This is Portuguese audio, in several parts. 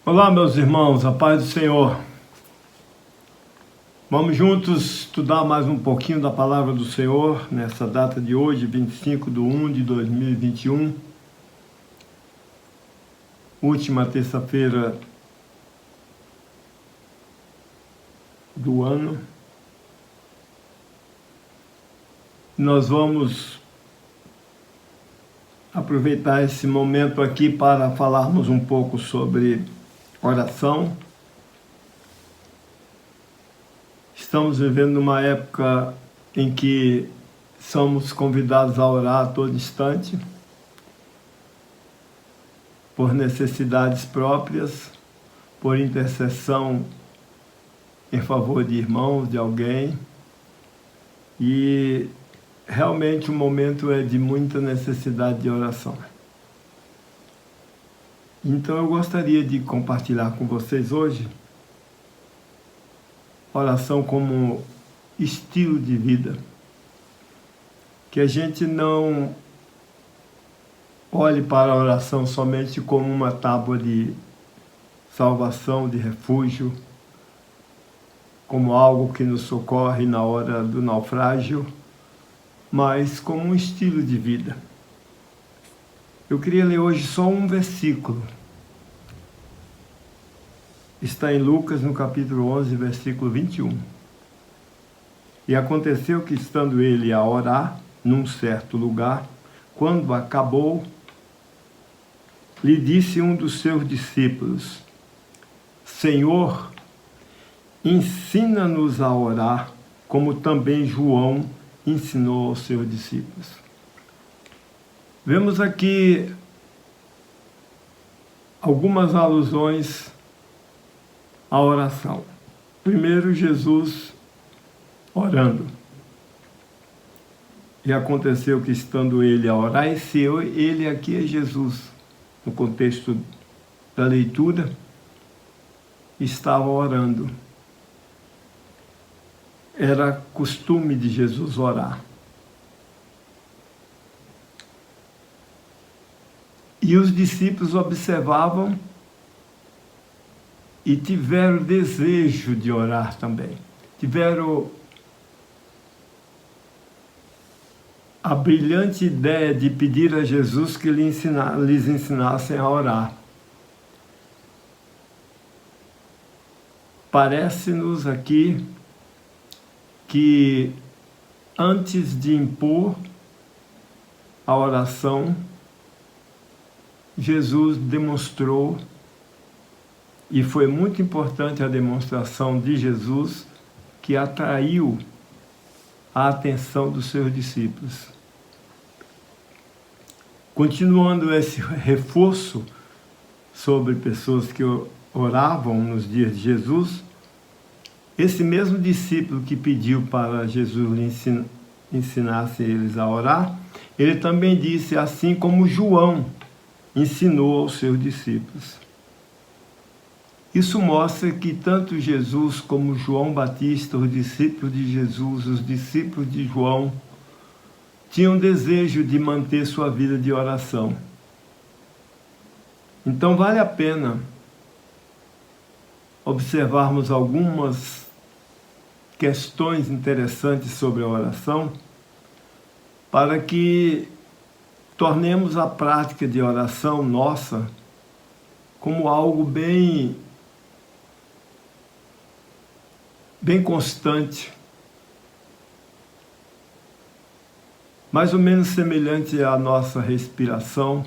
Olá, meus irmãos, a paz do Senhor. Vamos juntos estudar mais um pouquinho da palavra do Senhor nessa data de hoje, 25/1/2021, última terça-feira do ano. Nós vamos aproveitar esse momento aqui para falarmos um pouco sobre oração. Estamos vivendo numa época em que somos convidados a orar a todo instante, por necessidades próprias, por intercessão em favor de irmãos, de alguém, e realmente o momento é de muita necessidade de oração. Então eu gostaria de compartilhar com vocês hoje oração como estilo de vida. Que a gente não olhe para a oração somente como uma tábua de salvação, de refúgio, como algo que nos socorre na hora do naufrágio, mas como um estilo de vida. Eu queria ler hoje só um versículo. Está em Lucas, no capítulo 11, versículo 21. E aconteceu que, estando ele a orar num certo lugar, quando acabou, lhe disse um dos seus discípulos: Senhor, ensina-nos a orar, como também João ensinou aos seus discípulos. Vemos aqui algumas alusões à oração. Primeiro, Jesus orando. E aconteceu que, estando ele a orar, ele aqui é Jesus, no contexto da leitura, estava orando. Era costume de Jesus orar. E os discípulos observavam e tiveram desejo de orar também. Tiveram a brilhante ideia de pedir a Jesus que lhes ensinassem a orar. Parece-nos aqui que antes de impor a oração, Jesus demonstrou, e foi muito importante a demonstração de Jesus, que atraiu a atenção dos seus discípulos. Continuando esse reforço sobre pessoas que oravam nos dias de Jesus, esse mesmo discípulo que pediu para Jesus lhe ensinasse eles a orar, ele também disse, assim como João ensinou aos seus discípulos. Isso mostra que tanto Jesus como João Batista, os discípulos de Jesus, os discípulos de João, tinham desejo de manter sua vida de oração. Então vale a pena observarmos algumas questões interessantes sobre a oração, para que tornemos a prática de oração nossa como algo bem constante, mais ou menos semelhante à nossa respiração,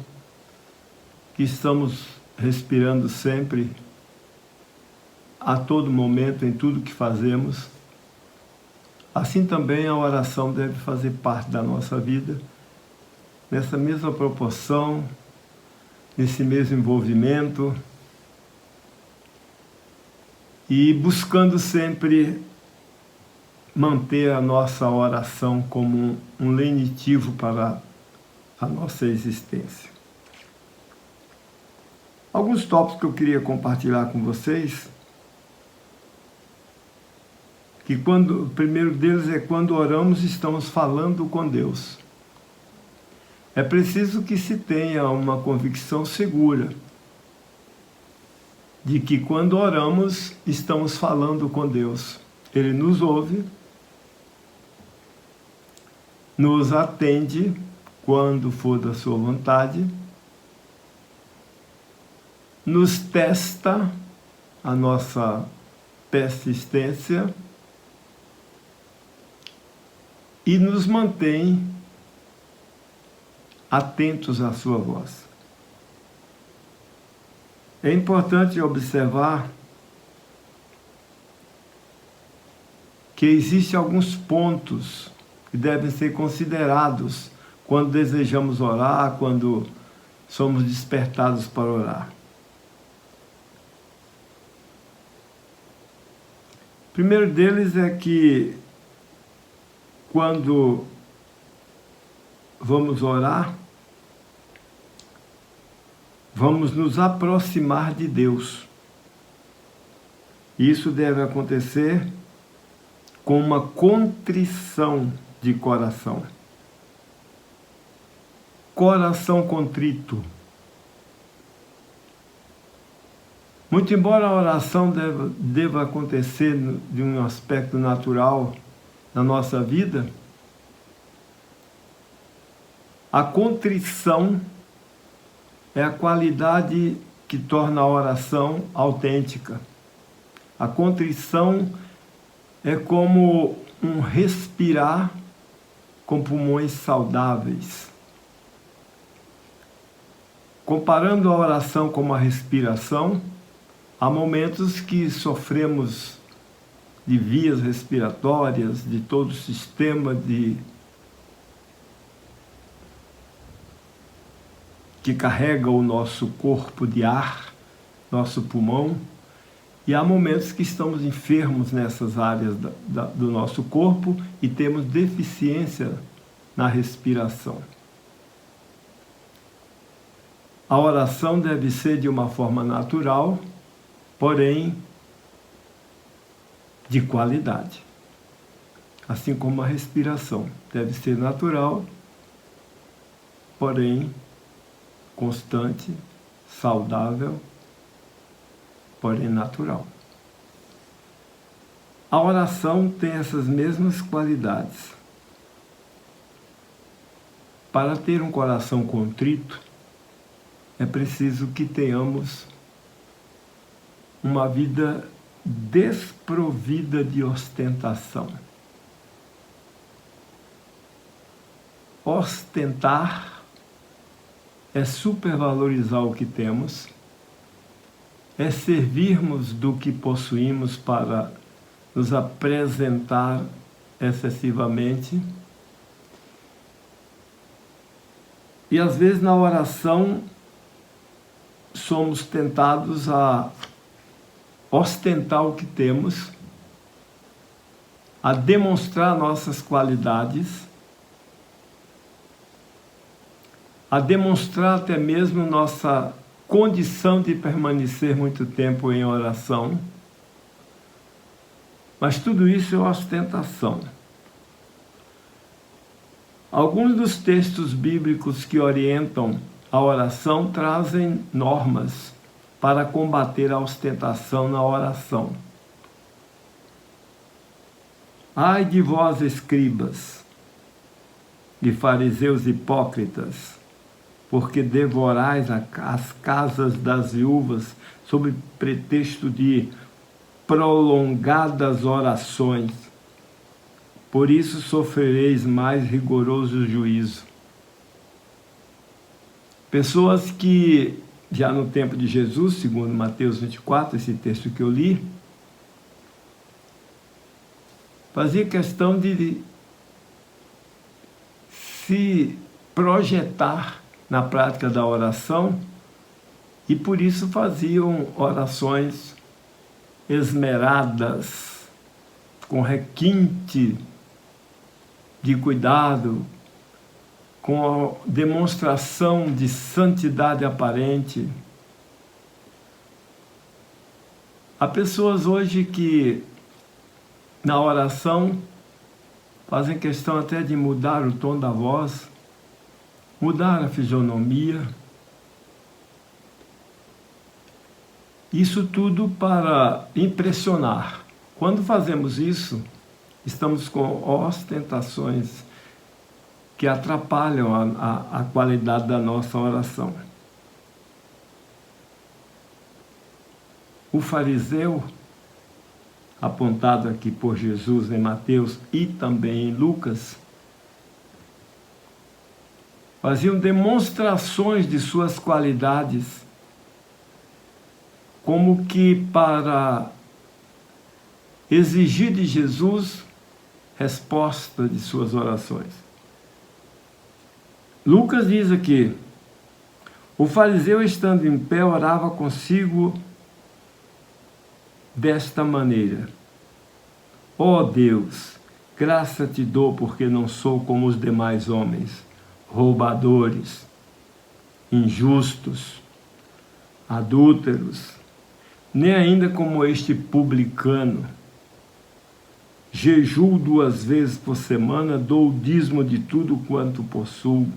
que estamos respirando sempre, a todo momento, em tudo que fazemos. Assim também a oração deve fazer parte da nossa vida, nessa mesma proporção, nesse mesmo envolvimento, e buscando sempre manter a nossa oração como um lenitivo para a nossa existência. Alguns tópicos que eu queria compartilhar com vocês, que o primeiro deles é: quando oramos, estamos falando com Deus. É preciso que se tenha uma convicção segura de que quando oramos, estamos falando com Deus. Ele nos ouve, nos atende quando for da sua vontade, nos testa a nossa persistência e nos mantém atentos à sua voz. É importante observar que existem alguns pontos que devem ser considerados quando desejamos orar, quando somos despertados para orar. O primeiro deles é que quando vamos orar, vamos nos aproximar de Deus. Isso deve acontecer com uma contrição de coração. Coração contrito. Muito embora a oração deva acontecer de um aspecto natural na nossa vida, a contrição é a qualidade que torna a oração autêntica. A contrição é como um respirar com pulmões saudáveis. Comparando a oração com uma respiração, há momentos que sofremos de vias respiratórias, de todo o sistema que carrega o nosso corpo de ar, nosso pulmão, e há momentos que estamos enfermos nessas áreas do nosso corpo e temos deficiência na respiração. A oração deve ser de uma forma natural, porém de qualidade. Assim como a respiração deve ser natural, porém constante, saudável, porém natural. A oração tem essas mesmas qualidades. Para ter um coração contrito, é preciso que tenhamos uma vida desprovida de ostentação. Ostentar é supervalorizar o que temos, é servirmos do que possuímos para nos apresentar excessivamente. E às vezes na oração somos tentados a ostentar o que temos, a demonstrar nossas qualidades, a demonstrar até mesmo nossa condição de permanecer muito tempo em oração. Mas tudo isso é ostentação. Alguns dos textos bíblicos que orientam a oração trazem normas para combater a ostentação na oração. Ai de vós, escribas e fariseus hipócritas, porque devorais as casas das viúvas sob pretexto de prolongadas orações. Por isso sofrereis mais rigoroso juízo. Pessoas que, já no tempo de Jesus, segundo Mateus 24, esse texto que eu li, fazia questão de se projetar na prática da oração e por isso faziam orações esmeradas, com requinte de cuidado, com a demonstração de santidade aparente. Há pessoas hoje que na oração fazem questão até de mudar o tom da voz, mudar a fisionomia. Isso tudo para impressionar. Quando fazemos isso, estamos com ostentações que atrapalham a qualidade da nossa oração. O fariseu, apontado aqui por Jesus em Mateus e também em Lucas, faziam demonstrações de suas qualidades, como que para exigir de Jesus resposta de suas orações. Lucas diz aqui: o fariseu, estando em pé, orava consigo desta maneira: ó Deus, graça te dou, porque não sou como os demais homens, roubadores, injustos, adúlteros, nem ainda como este publicano. Jejuo 2 vezes por semana, dou o dízimo de tudo quanto possuo.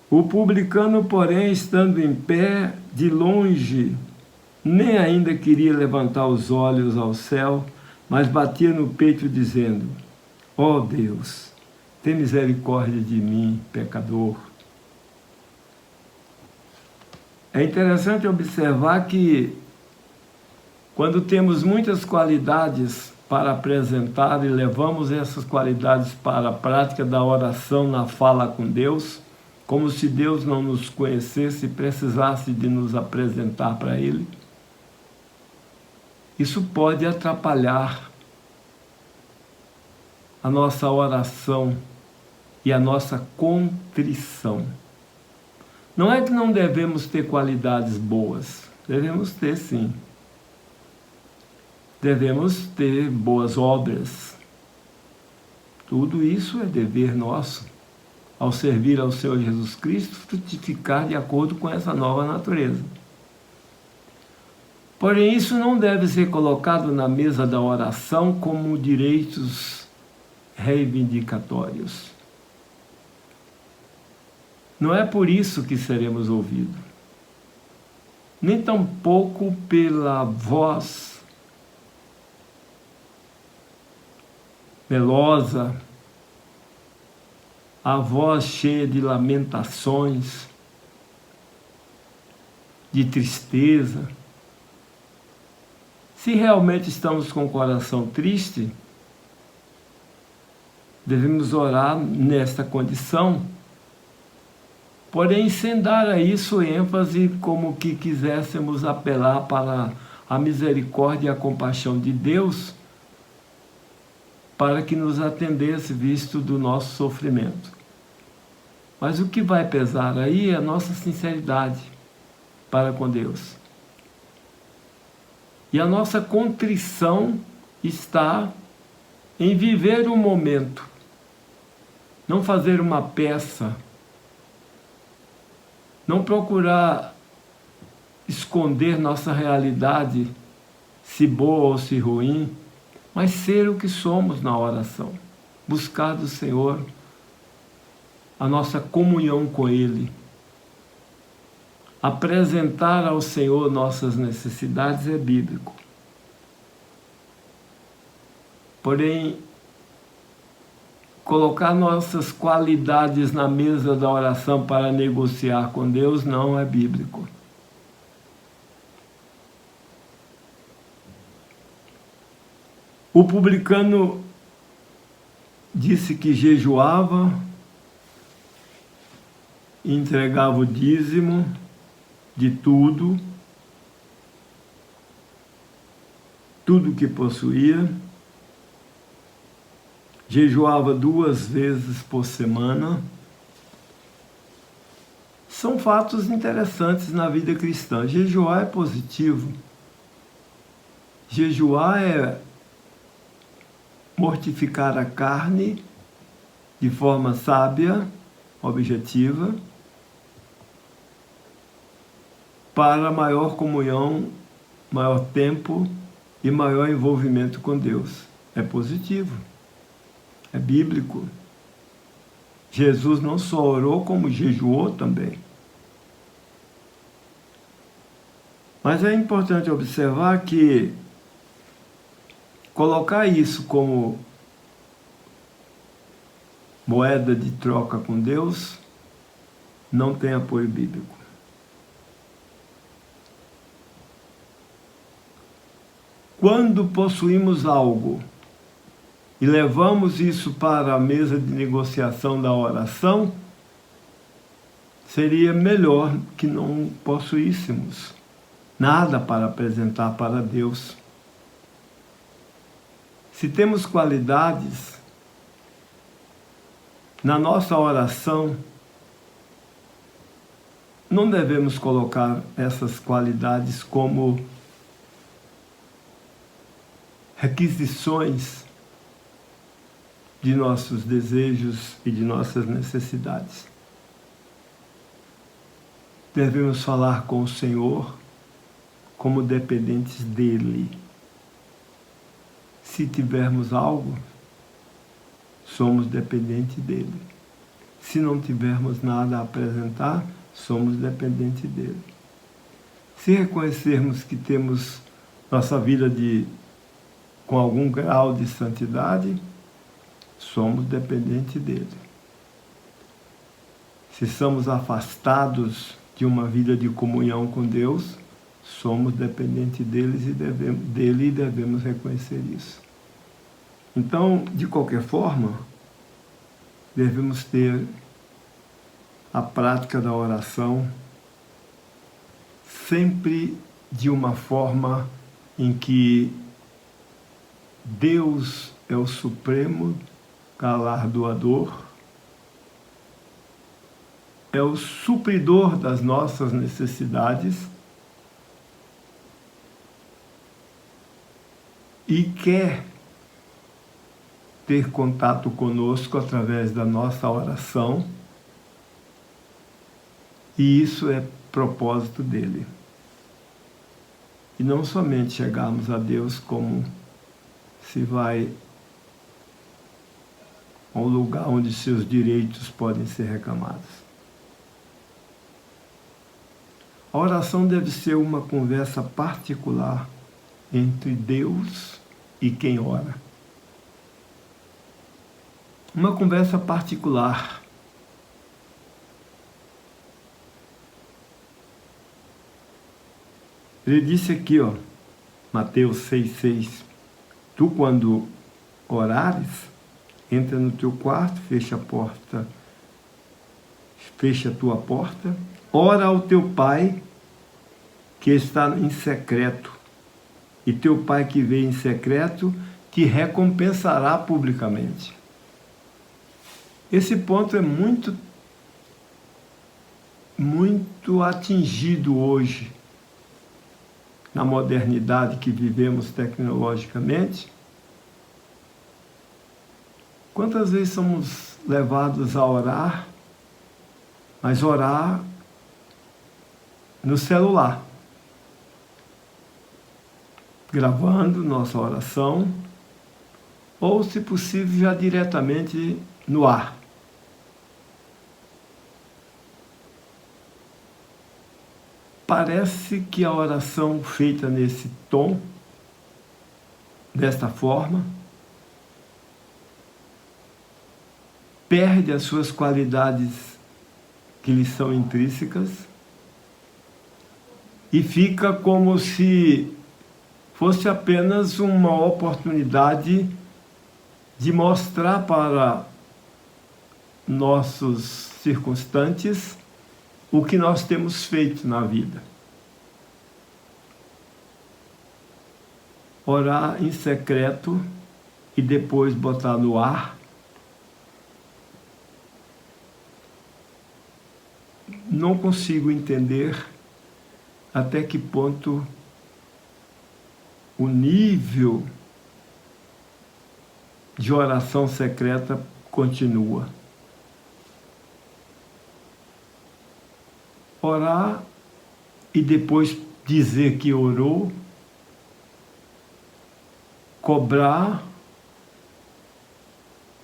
O publicano, porém, estando em pé, de longe, nem ainda queria levantar os olhos ao céu, mas batia no peito, dizendo: ó Deus, tem misericórdia de mim, pecador. É interessante observar que, quando temos muitas qualidades para apresentar e levamos essas qualidades para a prática da oração na fala com Deus, como se Deus não nos conhecesse e precisasse de nos apresentar para Ele, isso pode atrapalhar a nossa oração e a nossa contrição. Não é que não devemos ter qualidades boas, devemos ter sim. Devemos ter boas obras. Tudo isso é dever nosso, ao servir ao Senhor Jesus Cristo, frutificar de acordo com essa nova natureza. Porém, isso não deve ser colocado na mesa da oração como direitos reivindicatórios. Não é por isso que seremos ouvidos, nem tampouco pela voz melosa, a voz cheia de lamentações, de tristeza. Se realmente estamos com o coração triste, devemos orar nesta condição, porém sem dar a isso ênfase, como que quiséssemos apelar para a misericórdia e a compaixão de Deus, para que nos atendesse visto do nosso sofrimento. Mas o que vai pesar aí é a nossa sinceridade para com Deus. E a nossa contrição está em viver o momento, não fazer uma peça, não procurar esconder nossa realidade, se boa ou se ruim, mas ser o que somos na oração, buscar do Senhor a nossa comunhão com Ele, apresentar ao Senhor nossas necessidades é bíblico. Porém, colocar nossas qualidades na mesa da oração para negociar com Deus não é bíblico. O publicano disse que jejuava, entregava o dízimo de tudo que possuía, jejuava 2 vezes por semana. São fatos interessantes na vida cristã. Jejuar é positivo. Jejuar é mortificar a carne de forma sábia, objetiva, para maior comunhão, maior tempo e maior envolvimento com Deus. É positivo, é bíblico. Jesus não só orou, como jejuou também. Mas é importante observar que colocar isso como moeda de troca com Deus não tem apoio bíblico. Quando possuímos algo e levamos isso para a mesa de negociação da oração, seria melhor que não possuíssemos nada para apresentar para Deus. Se temos qualidades na nossa oração, não devemos colocar essas qualidades como requisições de nossos desejos e de nossas necessidades. Devemos falar com o Senhor como dependentes dEle. Se tivermos algo, somos dependentes dEle. Se não tivermos nada a apresentar, somos dependentes dEle. Se reconhecermos que temos nossa vida com algum grau de santidade, somos dependentes dEle. Se somos afastados de uma vida de comunhão com Deus, somos dependentes dele e devemos reconhecer isso. Então, de qualquer forma, devemos ter a prática da oração sempre de uma forma em que Deus é o supremo galardoador, é o supridor das nossas necessidades e quer ter contato conosco através da nossa oração, e isso é propósito dele. E não somente chegarmos a Deus como se vai a um lugar onde seus direitos podem ser reclamados. A oração deve ser uma conversa particular entre Deus e quem ora. Uma conversa particular. Ele disse aqui, Mateus 6,6, tu quando orares, entra no teu quarto, fecha a tua porta, ora ao teu pai que está em secreto, e teu pai que vê em secreto te recompensará publicamente. Esse ponto é muito atingido hoje, na modernidade que vivemos tecnologicamente. Quantas vezes somos levados a orar, mas orar no celular, gravando nossa oração, ou, se possível, já diretamente no ar. Parece que a oração feita nesse tom, desta forma, perde as suas qualidades que lhe são intrínsecas e fica como se fosse apenas uma oportunidade de mostrar para nossos circunstantes o que nós temos feito na vida. Orar em secreto e depois botar no ar não consigo entender até que ponto o nível de oração secreta continua. Orar e depois dizer que orou, cobrar,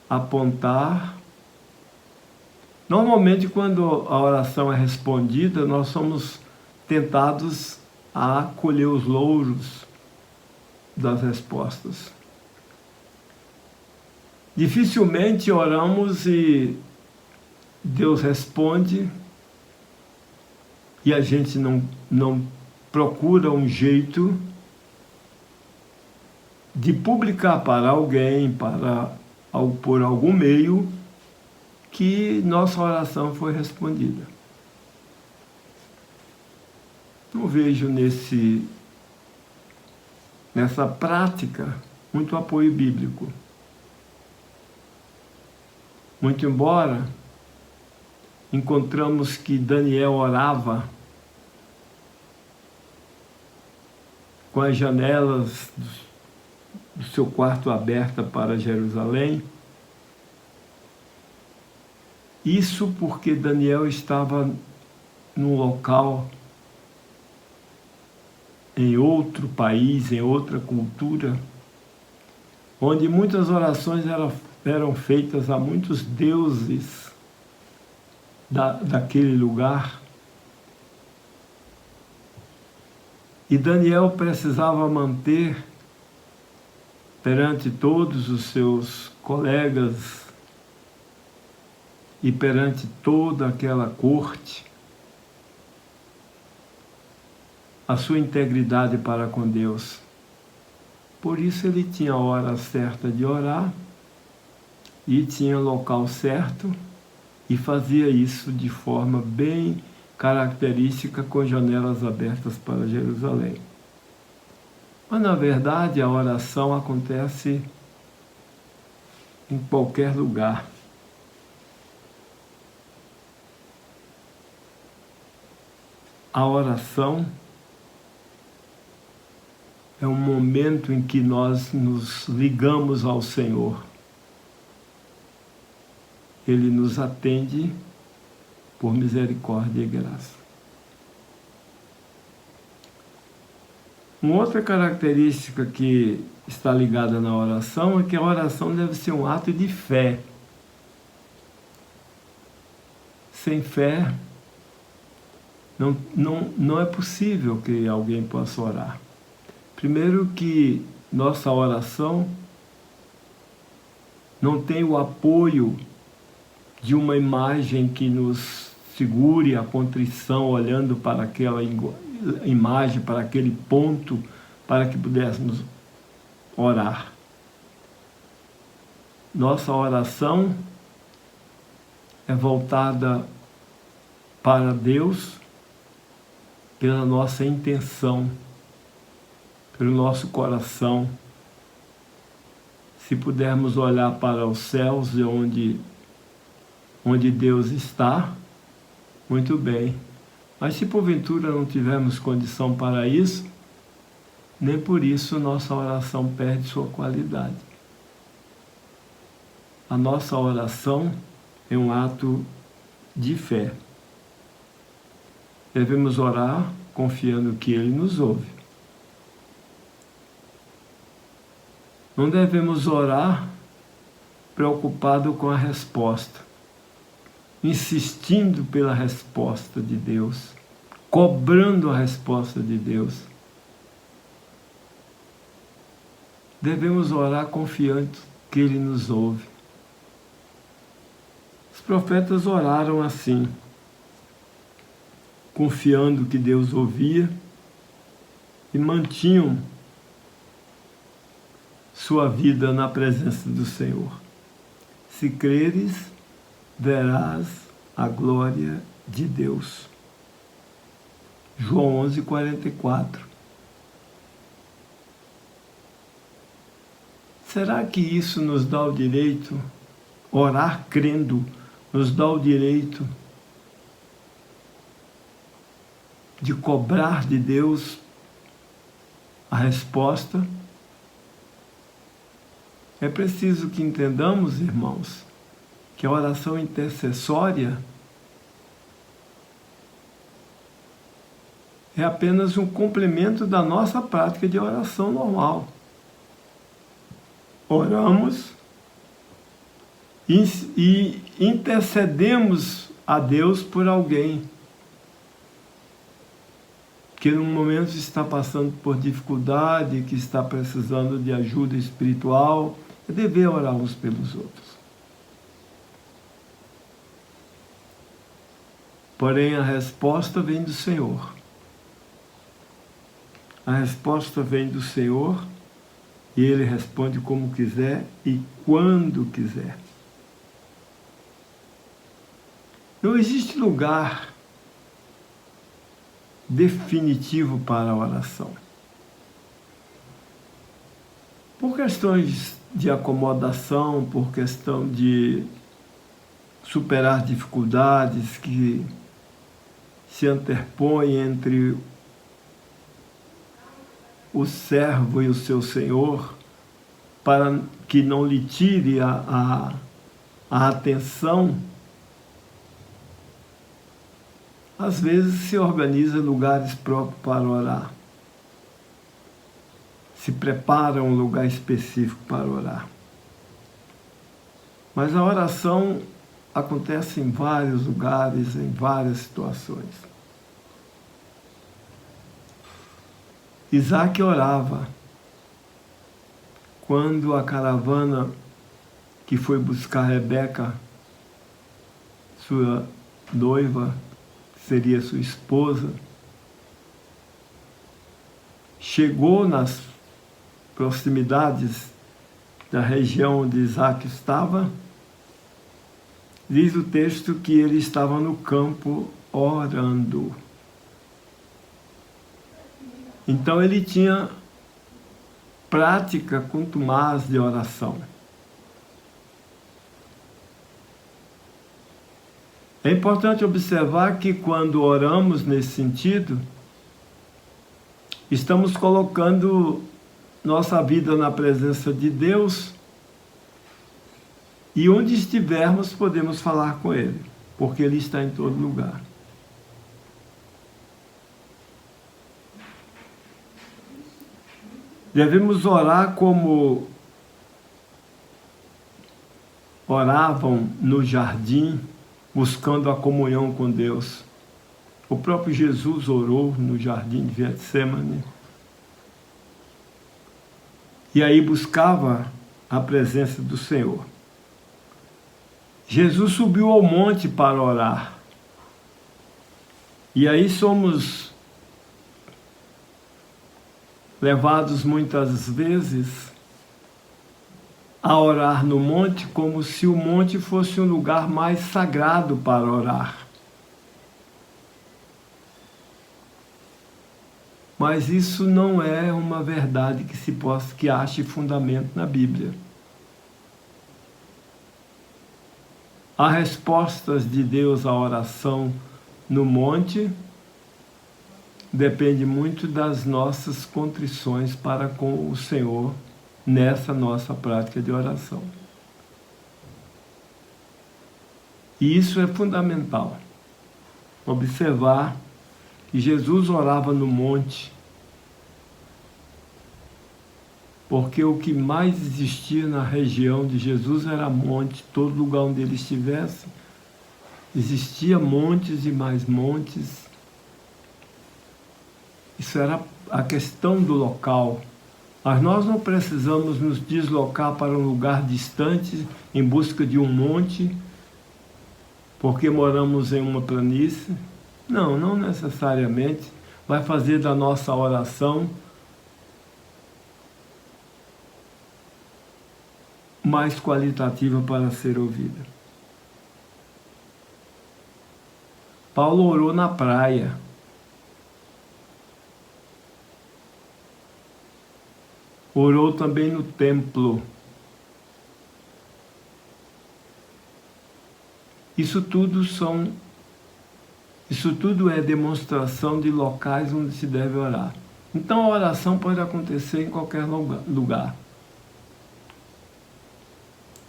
apontar. Normalmente, quando a oração é respondida, nós somos tentados a colher os louros das respostas. Dificilmente oramos e Deus responde e a gente não procura um jeito de publicar para alguém, por algum meio, que nossa oração foi respondida. Não vejo nessa prática muito apoio bíblico. Muito embora encontramos que Daniel orava com as janelas do seu quarto aberta para Jerusalém. Isso porque Daniel estava num local, em outro país, em outra cultura, onde muitas orações eram feitas a muitos deuses daquele lugar. E Daniel precisava manter perante todos os seus colegas e perante toda aquela corte a sua integridade para com Deus. Por isso ele tinha a hora certa de orar e tinha local certo e fazia isso de forma bem característica, com janelas abertas para Jerusalém. Mas, na verdade, a oração acontece em qualquer lugar. A oração é um momento em que nós nos ligamos ao Senhor. Ele nos atende por misericórdia e graça. Uma outra característica que está ligada na oração é que a oração deve ser um ato de fé. Sem fé, não é possível que alguém possa orar. Primeiro que nossa oração não tem o apoio de uma imagem que nos segure a contrição, olhando para aquela imagem, para aquele ponto, para que pudéssemos orar. Nossa oração é voltada para Deus pela nossa intenção, pelo nosso coração. Se pudermos olhar para os céus, onde Deus está, muito bem. Mas se porventura não tivermos condição para isso, nem por isso nossa oração perde sua qualidade. A nossa oração é um ato de fé. Devemos orar confiando que Ele nos ouve. Não devemos orar preocupado com a resposta, insistindo pela resposta de Deus, cobrando a resposta de Deus. Devemos orar confiando que Ele nos ouve. Os profetas oraram assim, confiando que Deus ouvia e mantinham sua vida na presença do Senhor. Se creres, verás a glória de Deus. João 11:44. Será que isso nos dá o direito, orar crendo, nos dá o direito de cobrar de Deus a resposta? É preciso que entendamos, irmãos, que a oração intercessória é apenas um complemento da nossa prática de oração normal. Oramos e intercedemos a Deus por alguém. que no momento está passando por dificuldade, que está precisando de ajuda espiritual, é dever orar uns pelos outros. Porém, a resposta vem do Senhor. A resposta vem do Senhor e Ele responde como quiser e quando quiser. Não existe lugar definitivo para a oração. Por questões de acomodação, por questão de superar dificuldades que se interpõem entre o servo e o seu senhor, para que não lhe tire a atenção, às vezes se organiza lugares próprios para orar. Se prepara um lugar específico para orar. Mas a oração acontece em vários lugares, em várias situações. Isaac orava quando a caravana que foi buscar Rebeca, sua noiva, seria sua esposa, chegou nas proximidades da região onde Isaac estava. Diz o texto que ele estava no campo orando. Então ele tinha prática contumaz de oração. É importante observar que quando oramos nesse sentido, estamos colocando nossa vida na presença de Deus e onde estivermos podemos falar com Ele, porque Ele está em todo lugar. Devemos orar como oravam no jardim, buscando a comunhão com Deus. O próprio Jesus orou no jardim de Getsemane. E aí buscava a presença do Senhor. Jesus subiu ao monte para orar. E aí somos levados muitas vezes a orar no monte como se o monte fosse um lugar mais sagrado para orar. Mas isso não é uma verdade que ache fundamento na Bíblia. Há respostas de Deus à oração no monte, depende muito das nossas contrições para com o Senhor nessa nossa prática de oração. E isso é fundamental. Observar que Jesus orava no monte, porque o que mais existia na região de Jesus era monte. Todo lugar onde ele estivesse, existia montes e mais montes. Isso era a questão do local. Mas nós não precisamos nos deslocar para um lugar distante em busca de um monte, porque moramos em uma planície. Não, não necessariamente vai fazer da nossa oração mais qualitativa para ser ouvida. Paulo orou na praia. Orou também no templo. Isso tudo é demonstração de locais onde se deve orar. Então a oração pode acontecer em qualquer lugar.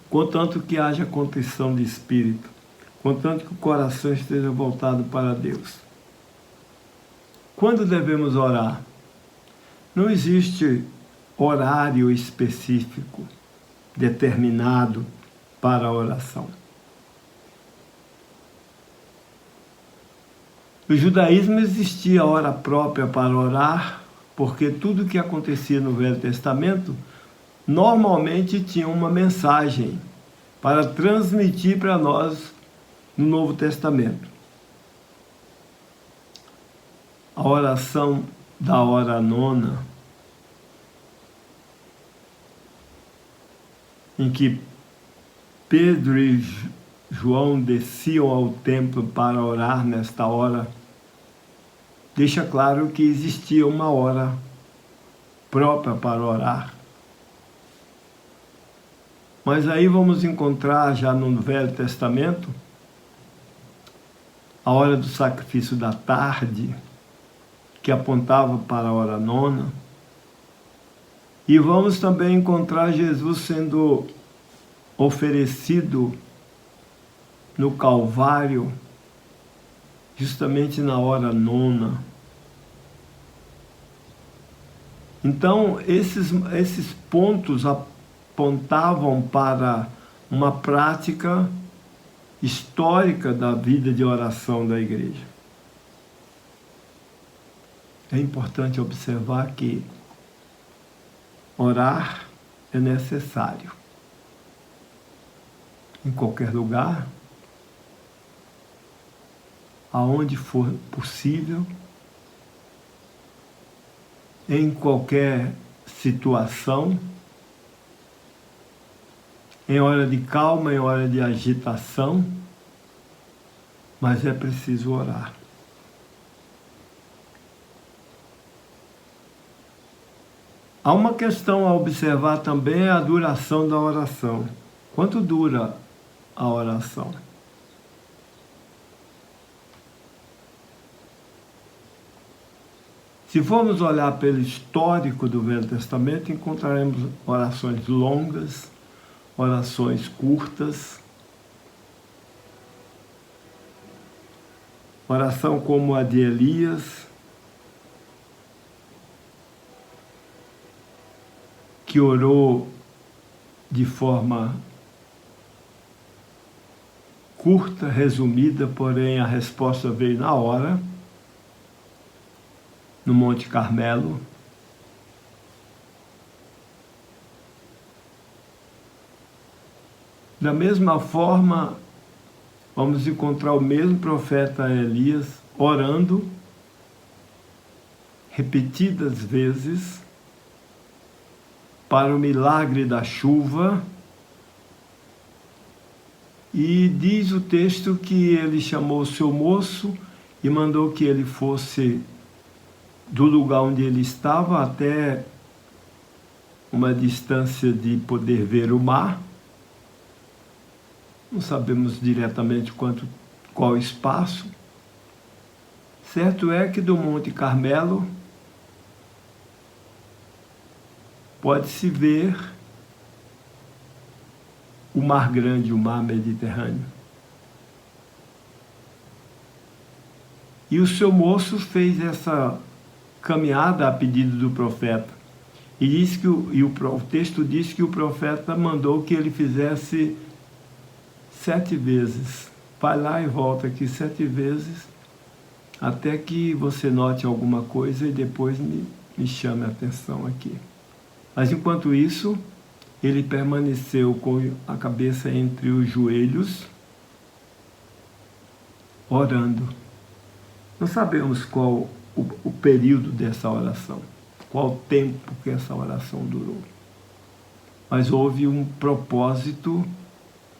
Contanto que haja contrição de espírito, contanto que o coração esteja voltado para Deus. Quando devemos orar? Não existe horário específico, determinado para a oração. No judaísmo existia hora própria para orar, porque tudo que acontecia no Velho Testamento normalmente tinha uma mensagem para transmitir para nós no Novo Testamento. A oração da hora nona, em que Pedro e João desciam ao templo para orar nesta hora, deixa claro que existia uma hora própria para orar. Mas aí vamos encontrar já no Velho Testamento a hora do sacrifício da tarde, que apontava para a hora nona. E vamos também encontrar Jesus sendo oferecido no Calvário, justamente na hora nona. Então, esses pontos apontavam para uma prática histórica da vida de oração da igreja. É importante observar que orar é necessário. Em qualquer lugar, aonde for possível, em qualquer situação, em hora de calma, em hora de agitação, mas é preciso orar. Há uma questão a observar também, é a duração da oração. Quanto dura a oração? Se formos olhar pelo histórico do Velho Testamento, encontraremos orações longas, orações curtas, oração como a de Elias, que orou de forma curta, resumida, porém a resposta veio na hora, no Monte Carmelo. Da mesma forma, vamos encontrar o mesmo profeta Elias orando repetidas vezes para o milagre da chuva, e diz o texto que ele chamou o seu moço e mandou que ele fosse do lugar onde ele estava até uma distância de poder ver o mar. Não sabemos diretamente qual espaço. Certo é que do Monte Carmelo pode-se ver o Mar Grande, o Mar Mediterrâneo. E o seu moço fez essa caminhada a pedido do profeta. E diz que o texto diz que o profeta mandou que ele fizesse 7 vezes. Vai lá e volta aqui 7 vezes, até que você note alguma coisa e depois me chame a atenção aqui. Mas enquanto isso, ele permaneceu com a cabeça entre os joelhos, orando. Não sabemos qual o período dessa oração, qual o tempo que essa oração durou. Mas houve um propósito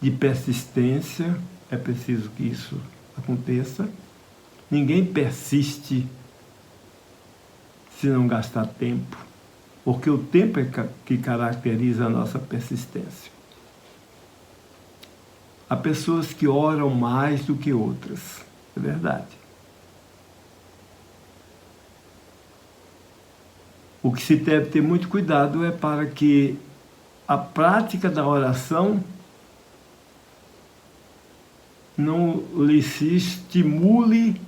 de persistência, é preciso que isso aconteça. Ninguém persiste se não gastar tempo, porque o tempo é que caracteriza a nossa persistência. Há pessoas que oram mais do que outras, é verdade. O que se deve ter muito cuidado é para que a prática da oração não lhe se estimule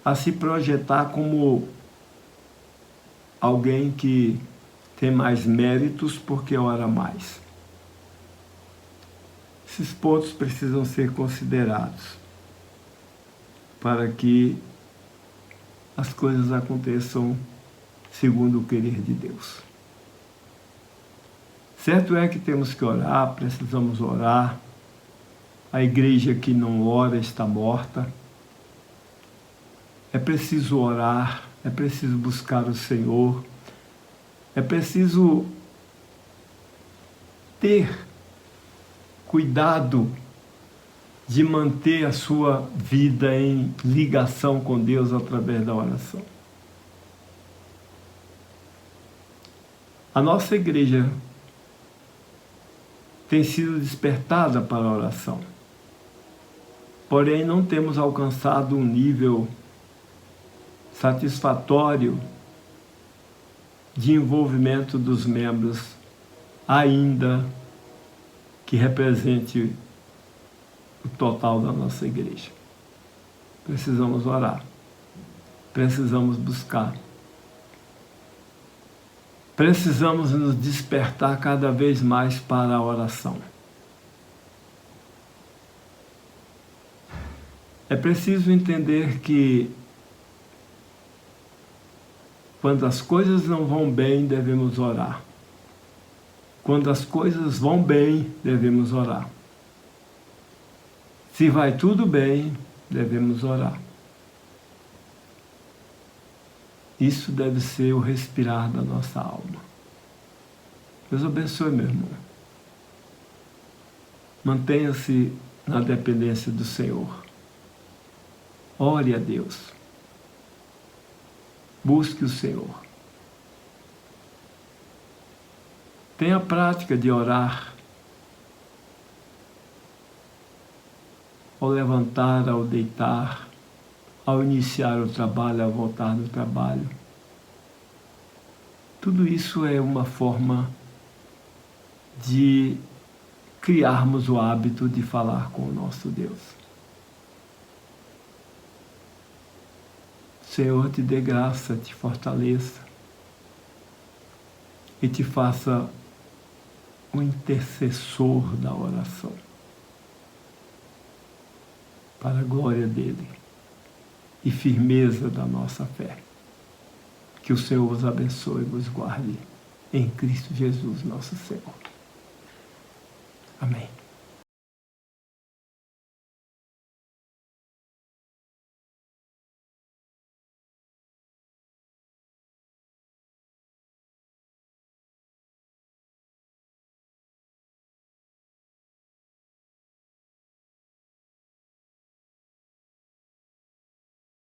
a se projetar como alguém que tem mais méritos porque ora mais. Esses pontos precisam ser considerados. para que as coisas aconteçam segundo o querer de Deus. Certo é que temos que orar, precisamos orar. A igreja que não ora está morta. É preciso orar, é preciso buscar o Senhor, é preciso ter cuidado de manter a sua vida em ligação com Deus através da oração. A nossa igreja tem sido despertada para a oração, porém não temos alcançado um nível satisfatório de envolvimento dos membros, ainda que represente o total da nossa igreja. Precisamos orar, precisamos buscar, precisamos nos despertar cada vez mais para a oração. É preciso entender que quando as coisas não vão bem, devemos orar. Quando as coisas vão bem, devemos orar. Se vai tudo bem, devemos orar. Isso deve ser o respirar da nossa alma. Deus abençoe, meu irmão. Mantenha-se na dependência do Senhor. Ore a Deus. Busque o Senhor. Tenha a prática de orar ao levantar, ao deitar, ao iniciar o trabalho, ao voltar do trabalho. Tudo isso é uma forma de criarmos o hábito de falar com o nosso Deus. Senhor, te dê graça, te fortaleça e te faça um intercessor da oração, para a glória dele e firmeza da nossa fé. Que o Senhor vos abençoe e vos guarde em Cristo Jesus, nosso Senhor. Amém.